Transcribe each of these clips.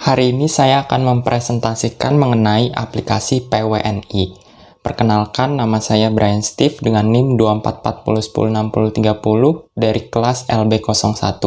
Hari ini saya akan mempresentasikan mengenai aplikasi PWNI. Perkenalkan, nama saya Brian Steve dengan NIM 2440106030 dari kelas LB01.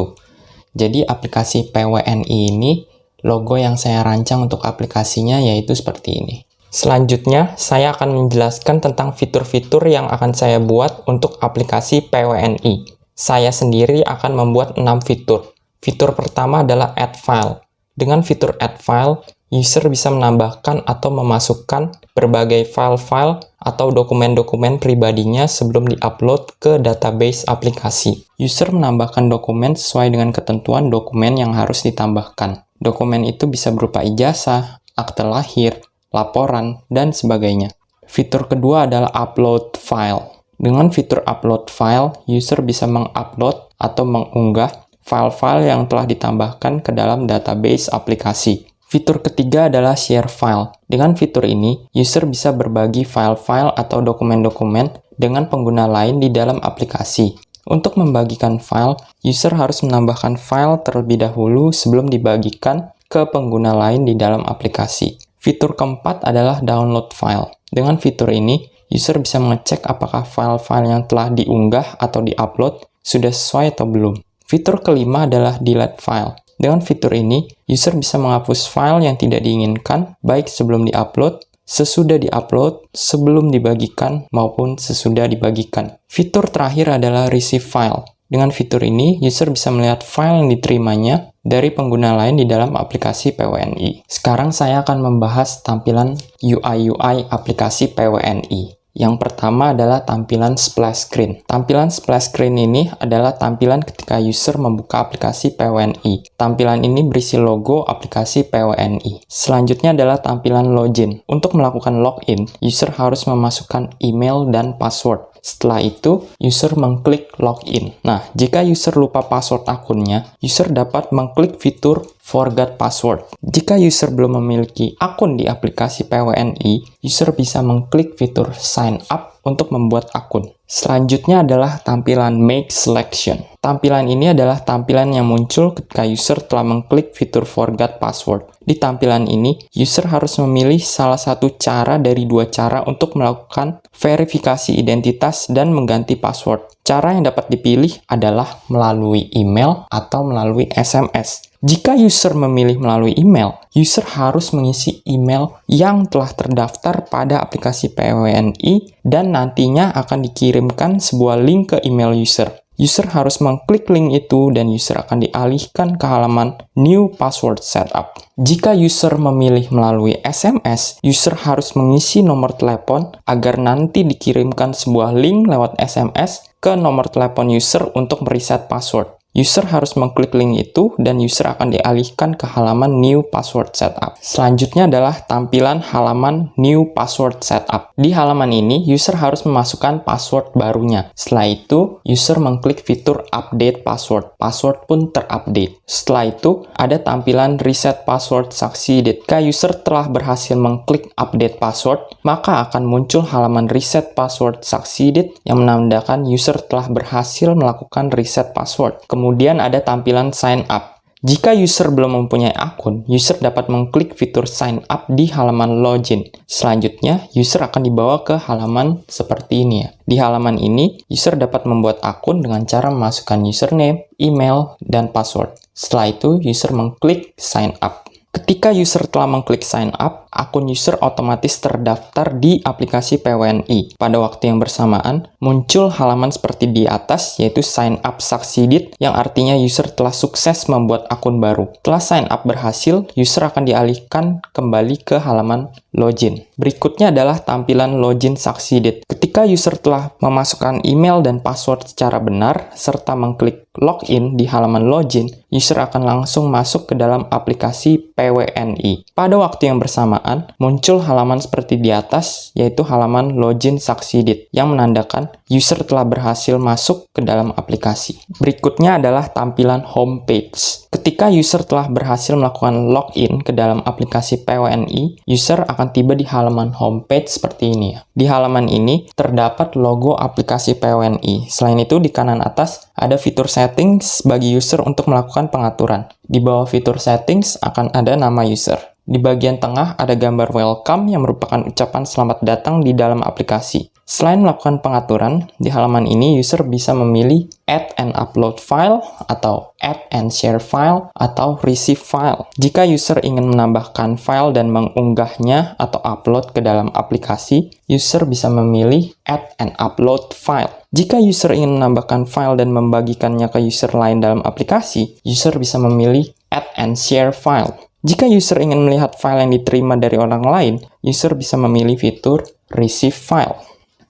Jadi aplikasi PWNI ini, logo yang saya rancang untuk aplikasinya yaitu seperti ini. Selanjutnya, saya akan menjelaskan tentang fitur-fitur yang akan saya buat untuk aplikasi PWNI. Saya sendiri akan membuat 6 fitur. Fitur pertama adalah Add File. Dengan fitur Add File, user bisa menambahkan atau memasukkan berbagai file-file atau dokumen-dokumen pribadinya sebelum diupload ke database aplikasi. User menambahkan dokumen sesuai dengan ketentuan dokumen yang harus ditambahkan. Dokumen itu bisa berupa ijazah, akte lahir, laporan, dan sebagainya. Fitur kedua adalah Upload File. Dengan fitur Upload File, user bisa mengupload atau mengunggah file-file yang telah ditambahkan ke dalam database aplikasi. Fitur ketiga adalah Share File. Dengan fitur ini, user bisa berbagi file-file atau dokumen-dokumen dengan pengguna lain di dalam aplikasi. Untuk membagikan file, user harus menambahkan file terlebih dahulu sebelum dibagikan ke pengguna lain di dalam aplikasi. Fitur keempat adalah Download File. Dengan fitur ini, user bisa mengecek apakah file-file yang telah diunggah atau diupload sudah sesuai atau belum. Fitur kelima adalah Delete File. Dengan fitur ini, user bisa menghapus file yang tidak diinginkan, baik sebelum diupload, sesudah diupload, sebelum dibagikan, maupun sesudah dibagikan. Fitur terakhir adalah Receive File. Dengan fitur ini, user bisa melihat file yang diterimanya dari pengguna lain di dalam aplikasi PWNI. Sekarang saya akan membahas tampilan UI/UI aplikasi PWNI. Yang pertama adalah tampilan splash screen. Tampilan splash screen ini adalah tampilan ketika user membuka aplikasi PWNI. Tampilan ini berisi logo aplikasi PWNI. Selanjutnya adalah tampilan login. Untuk melakukan login, user harus memasukkan email dan password. Setelah itu, user mengklik login. Nah, jika user lupa password akunnya, user dapat mengklik fitur Forgot Password. Jika user belum memiliki akun di aplikasi PWNI, user bisa mengklik fitur Sign Up untuk membuat akun. Selanjutnya adalah tampilan Make Selection. Tampilan ini adalah tampilan yang muncul ketika user telah mengklik fitur Forgot Password. Di tampilan ini, user harus memilih salah satu cara dari dua cara untuk melakukan verifikasi identitas dan mengganti password. Cara yang dapat dipilih adalah melalui email atau melalui SMS. Jika user memilih melalui email, user harus mengisi email yang telah terdaftar pada aplikasi PWNI dan nantinya akan dikirimkan sebuah link ke email user. User harus mengklik link itu dan user akan dialihkan ke halaman New Password Setup. Jika user memilih melalui SMS, user harus mengisi nomor telepon agar nanti dikirimkan sebuah link lewat SMS ke nomor telepon user untuk mereset password. User harus mengklik link itu dan user akan dialihkan ke halaman New Password Setup. Selanjutnya adalah tampilan halaman New Password Setup. Di halaman ini, user harus memasukkan password barunya. Setelah itu, user mengklik fitur Update Password. Password pun terupdate. Setelah itu, ada tampilan Reset Password Succeeded. Jika user telah berhasil mengklik Update Password, maka akan muncul halaman Reset Password Succeeded yang menandakan user telah berhasil melakukan reset password. Kemudian ada tampilan Sign Up. Jika user belum mempunyai akun, user dapat mengklik fitur Sign Up di halaman Login. Selanjutnya, user akan dibawa ke halaman seperti ini ya. Di halaman ini, user dapat membuat akun dengan cara memasukkan username, email, dan password. Setelah itu, user mengklik Sign Up. Ketika user telah mengklik sign up, akun user otomatis terdaftar di aplikasi PWNI. Pada waktu yang bersamaan, muncul halaman seperti di atas, yaitu sign up succeeded, yang artinya user telah sukses membuat akun baru. Setelah sign up berhasil, user akan dialihkan kembali ke halaman login. Berikutnya adalah tampilan login succeeded. Ketika user telah memasukkan email dan password secara benar, serta mengklik login di halaman login, user akan langsung masuk ke dalam aplikasi PWNI. Pada waktu yang bersamaan, bersamaan, muncul halaman seperti di atas, yaitu halaman login succeeded, yang menandakan user telah berhasil masuk ke dalam aplikasi. Berikutnya adalah tampilan homepage. Ketika user telah berhasil melakukan login ke dalam aplikasi PWNI, user akan tiba di halaman homepage seperti ini. Di halaman ini terdapat logo aplikasi PWNI. Selain itu, di kanan atas ada fitur settings bagi user untuk melakukan pengaturan. Di bawah fitur settings akan ada nama user. Di bagian tengah ada gambar welcome yang merupakan ucapan selamat datang di dalam aplikasi. Selain melakukan pengaturan, di halaman ini user bisa memilih add and upload file, atau add and share file, atau receive file. Jika user ingin menambahkan file dan mengunggahnya atau upload ke dalam aplikasi, user bisa memilih add and upload file. Jika user ingin menambahkan file dan membagikannya ke user lain dalam aplikasi, user bisa memilih add and share file. Jika user ingin melihat file yang diterima dari orang lain, user bisa memilih fitur receive file.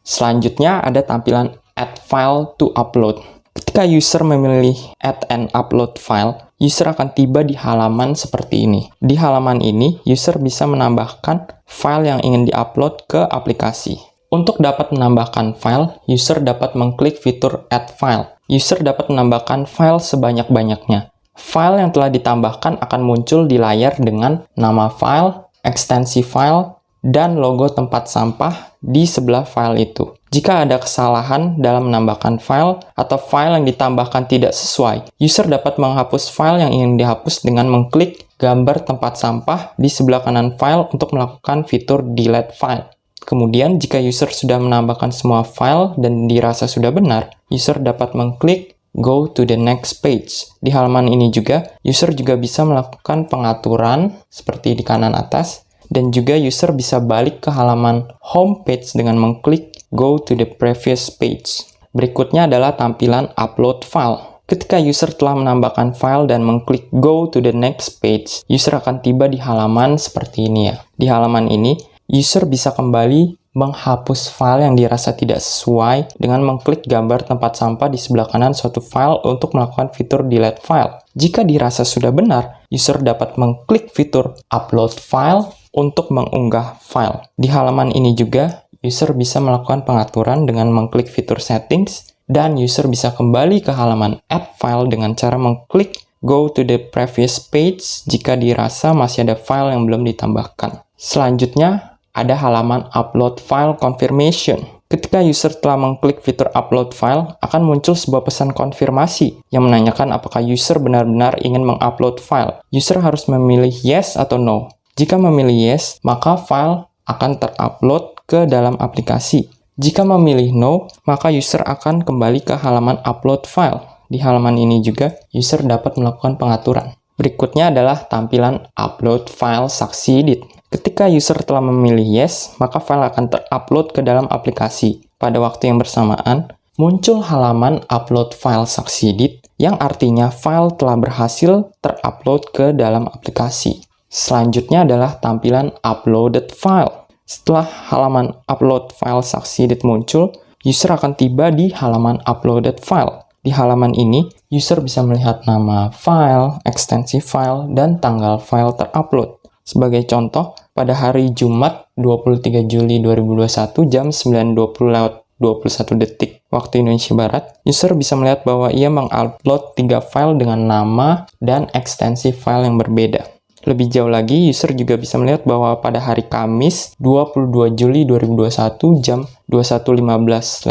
Selanjutnya ada tampilan add file to upload. Ketika user memilih add and upload file, user akan tiba di halaman seperti ini. Di halaman ini, user bisa menambahkan file yang ingin diupload ke aplikasi. Untuk dapat menambahkan file, user dapat mengklik fitur add file. User dapat menambahkan file sebanyak-banyaknya. File yang telah ditambahkan akan muncul di layar dengan nama file, ekstensi file, dan logo tempat sampah di sebelah file itu. Jika ada kesalahan dalam menambahkan file atau file yang ditambahkan tidak sesuai, user dapat menghapus file yang ingin dihapus dengan mengklik gambar tempat sampah di sebelah kanan file untuk melakukan fitur delete file. Kemudian, jika user sudah menambahkan semua file dan dirasa sudah benar, user dapat mengklik go to the next page. Di halaman ini juga, user juga bisa melakukan pengaturan seperti di kanan atas, dan juga user bisa balik ke halaman home page dengan mengklik go to the previous page. Berikutnya adalah tampilan upload file. Ketika user telah menambahkan file dan mengklik go to the next page, user akan tiba di halaman seperti ini ya. Di halaman ini, user bisa kembali menghapus file yang dirasa tidak sesuai dengan mengklik gambar tempat sampah di sebelah kanan suatu file untuk melakukan fitur delete file. Jika dirasa sudah benar, user dapat mengklik fitur upload file untuk mengunggah file. Di halaman ini juga, user bisa melakukan pengaturan dengan mengklik fitur settings, dan user bisa kembali ke halaman add file dengan cara mengklik go to the previous page jika dirasa masih ada file yang belum ditambahkan. Selanjutnya, ada halaman upload file confirmation. Ketika user telah mengklik fitur upload file, akan muncul sebuah pesan konfirmasi yang menanyakan apakah user benar-benar ingin mengupload file. User harus memilih yes atau no. Jika memilih yes, maka file akan terupload ke dalam aplikasi. Jika memilih no, maka user akan kembali ke halaman upload file. Di halaman ini juga, user dapat melakukan pengaturan. Berikutnya adalah tampilan upload file succeeded. Ketika user telah memilih yes, maka file akan terupload ke dalam aplikasi. Pada waktu yang bersamaan, muncul halaman upload file succeeded, yang artinya file telah berhasil terupload ke dalam aplikasi. Selanjutnya adalah tampilan uploaded file. Setelah halaman upload file succeeded muncul, user akan tiba di halaman uploaded file. Di halaman ini, user bisa melihat nama file, ekstensi file, dan tanggal file terupload. Sebagai contoh, pada hari Jumat 23 Juli 2021 jam 9.20 detik waktu Indonesia Barat, user bisa melihat bahwa ia mengupload 3 file dengan nama dan ekstensi file yang berbeda. Lebih jauh lagi, user juga bisa melihat bahwa pada hari Kamis 22 Juli 2021 jam 21.15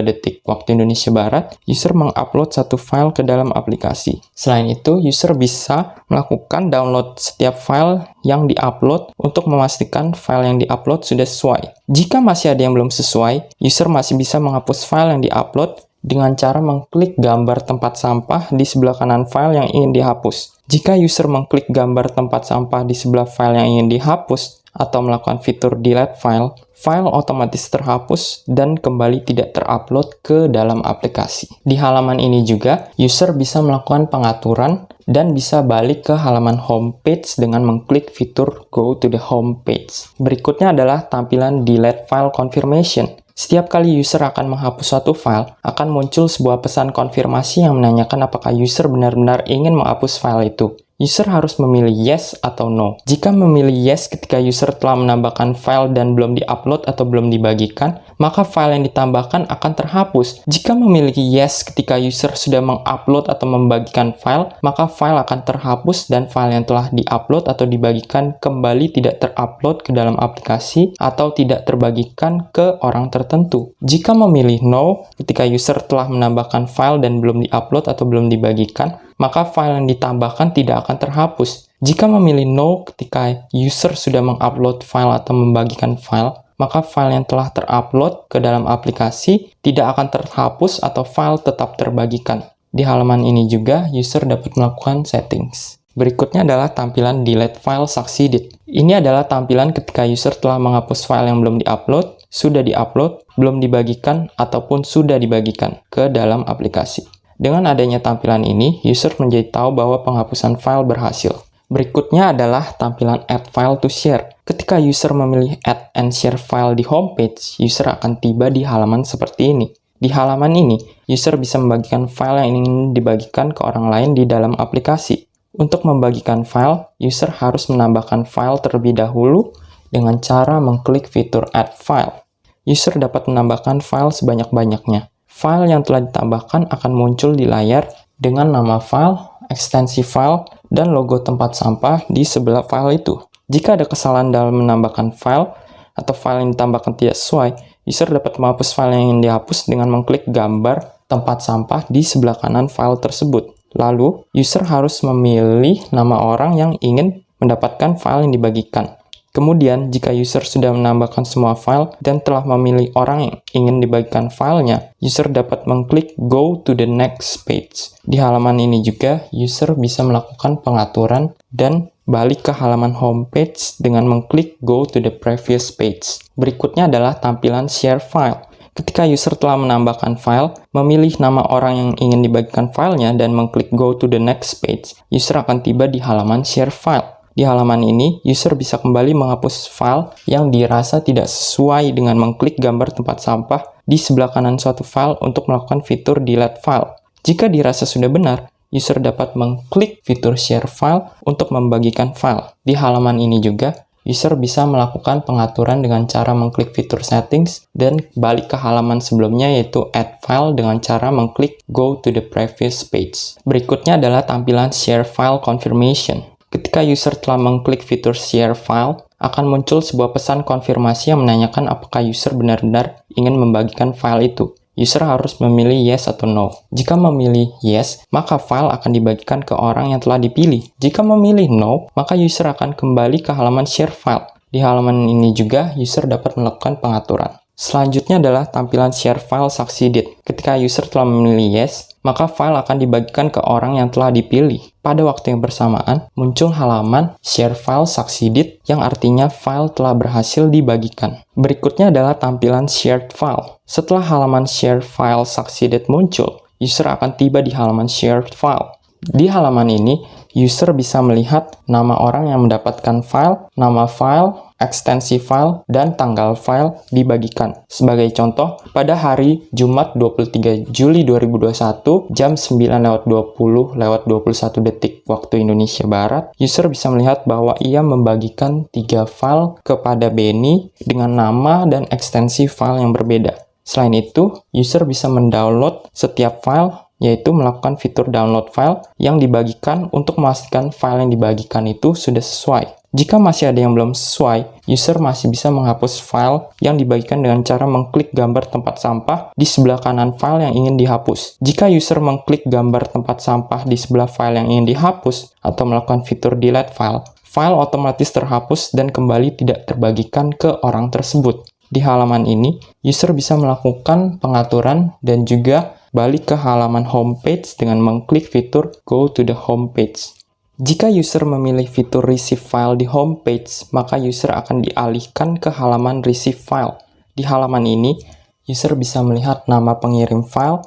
detik waktu Indonesia Barat, user mengupload 1 file ke dalam aplikasi. Selain itu, user bisa melakukan download setiap file yang diupload untuk memastikan file yang diupload sudah sesuai. Jika masih ada yang belum sesuai, user masih bisa menghapus file yang diupload dengan cara mengklik gambar tempat sampah di sebelah kanan file yang ingin dihapus. Jika user mengklik gambar tempat sampah di sebelah file yang ingin dihapus atau melakukan fitur delete file, file otomatis terhapus dan kembali tidak terupload ke dalam aplikasi. Di halaman ini juga, user bisa melakukan pengaturan dan bisa balik ke halaman homepage dengan mengklik fitur go to the homepage. Berikutnya adalah tampilan delete file confirmation. Setiap kali user akan menghapus suatu file, akan muncul sebuah pesan konfirmasi yang menanyakan apakah user benar-benar ingin menghapus file itu. user harus memilih yes atau no. Jika memilih yes ketika user telah menambahkan file dan belum diupload atau belum dibagikan, maka file yang ditambahkan akan terhapus. Jika memiliki yes ketika user sudah mengupload atau membagikan file, maka file akan terhapus dan file yang telah diupload atau dibagikan kembali tidak terupload ke dalam aplikasi atau tidak terbagikan ke orang tertentu. Jika memilih no ketika user telah menambahkan file dan belum diupload atau belum dibagikan, maka file yang ditambahkan tidak akan terhapus. Jika memilih no ketika user sudah mengupload file atau membagikan file, maka file yang telah terupload ke dalam aplikasi tidak akan terhapus atau file tetap terbagikan. Di halaman ini juga, user dapat melakukan settings. Berikutnya adalah tampilan delete file succeeded. Ini adalah tampilan ketika user telah menghapus file yang belum diupload, sudah diupload, belum dibagikan, ataupun sudah dibagikan ke dalam aplikasi. Dengan adanya tampilan ini, user menjadi tahu bahwa penghapusan file berhasil. Berikutnya adalah tampilan add file to share. Ketika user memilih add and share file di homepage, user akan tiba di halaman seperti ini. Di halaman ini, user bisa membagikan file yang ingin dibagikan ke orang lain di dalam aplikasi. Untuk membagikan file, user harus menambahkan file terlebih dahulu dengan cara mengklik fitur add file. User dapat menambahkan file sebanyak-banyaknya. File yang telah ditambahkan akan muncul di layar dengan nama file, ekstensi file, dan logo tempat sampah di sebelah file itu. Jika ada kesalahan dalam menambahkan file atau file yang ditambahkan tidak sesuai, user dapat menghapus file yang ingin dihapus dengan mengklik gambar tempat sampah di sebelah kanan file tersebut. Lalu, user harus memilih nama orang yang ingin mendapatkan file yang dibagikan. Kemudian, jika user sudah menambahkan semua file dan telah memilih orang yang ingin dibagikan filenya, user dapat mengklik Go to the next page. Di halaman ini juga, user bisa melakukan pengaturan dan balik ke halaman homepage dengan mengklik Go to the previous page. Berikutnya adalah tampilan share file. Ketika user telah menambahkan file, memilih nama orang yang ingin dibagikan filenya, dan mengklik Go to the next page, user akan tiba di halaman share file. Di halaman ini, user bisa kembali menghapus file yang dirasa tidak sesuai dengan mengklik gambar tempat sampah di sebelah kanan suatu file untuk melakukan fitur delete file. Jika dirasa sudah benar, user dapat mengklik fitur share file untuk membagikan file. Di halaman ini juga, user bisa melakukan pengaturan dengan cara mengklik fitur settings dan balik ke halaman sebelumnya yaitu add file dengan cara mengklik go to the previous page. Berikutnya adalah tampilan share file confirmation. Ketika user telah mengklik fitur share file, akan muncul sebuah pesan konfirmasi yang menanyakan apakah user benar-benar ingin membagikan file itu. User harus memilih yes atau no. Jika memilih yes, maka file akan dibagikan ke orang yang telah dipilih. Jika memilih no, maka user akan kembali ke halaman share file. Di halaman ini juga, user dapat melakukan pengaturan. Selanjutnya adalah tampilan share file succeeded. Ketika user telah memilih yes, maka file akan dibagikan ke orang yang telah dipilih. Pada waktu yang bersamaan, muncul halaman share file succeeded yang artinya file telah berhasil dibagikan. Berikutnya adalah tampilan shared file. Setelah halaman share file succeeded muncul, user akan tiba di halaman shared file. Di halaman ini, user bisa melihat nama orang yang mendapatkan file, nama file, ekstensi file, dan tanggal file dibagikan. Sebagai contoh, pada hari Jumat 23 Juli 2021, jam 9:20:21 waktu Indonesia Barat, user bisa melihat bahwa ia membagikan 3 file kepada Benny dengan nama dan ekstensi file yang berbeda. Selain itu, user bisa mendownload setiap file, yaitu melakukan fitur download file yang dibagikan untuk memastikan file yang dibagikan itu sudah sesuai. Jika masih ada yang belum sesuai, user masih bisa menghapus file yang dibagikan dengan cara mengklik gambar tempat sampah di sebelah kanan file yang ingin dihapus. Jika user mengklik gambar tempat sampah di sebelah file yang ingin dihapus atau melakukan fitur delete file, file otomatis terhapus dan kembali tidak terbagikan ke orang tersebut. Di halaman ini, user bisa melakukan pengaturan dan juga balik ke halaman homepage dengan mengklik fitur Go to the homepage. Jika user memilih fitur Receive File di homepage, maka user akan dialihkan ke halaman Receive File. Di halaman ini, user bisa melihat nama pengirim file,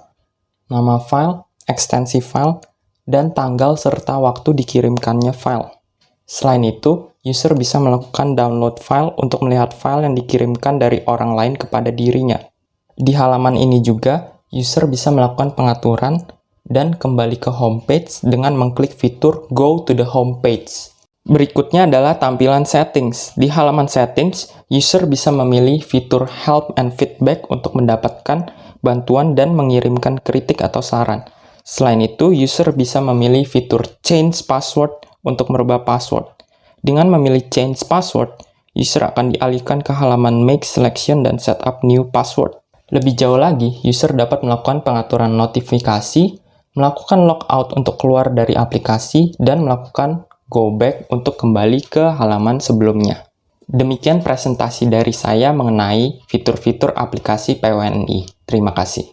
nama file, ekstensi file, dan tanggal serta waktu dikirimkannya file. Selain itu, user bisa melakukan download file untuk melihat file yang dikirimkan dari orang lain kepada dirinya. Di halaman ini juga, user bisa melakukan pengaturan dan kembali ke homepage dengan mengklik fitur Go to the Homepage. Berikutnya adalah tampilan settings. Di halaman settings, user bisa memilih fitur Help and Feedback untuk mendapatkan bantuan dan mengirimkan kritik atau saran. Selain itu, user bisa memilih fitur Change Password untuk merubah password. Dengan memilih Change Password, user akan dialihkan ke halaman Make Selection dan Setup New Password. Lebih jauh lagi, user dapat melakukan pengaturan notifikasi, melakukan logout untuk keluar dari aplikasi, dan melakukan go back untuk kembali ke halaman sebelumnya. Demikian presentasi dari saya mengenai fitur-fitur aplikasi PWNI. Terima kasih.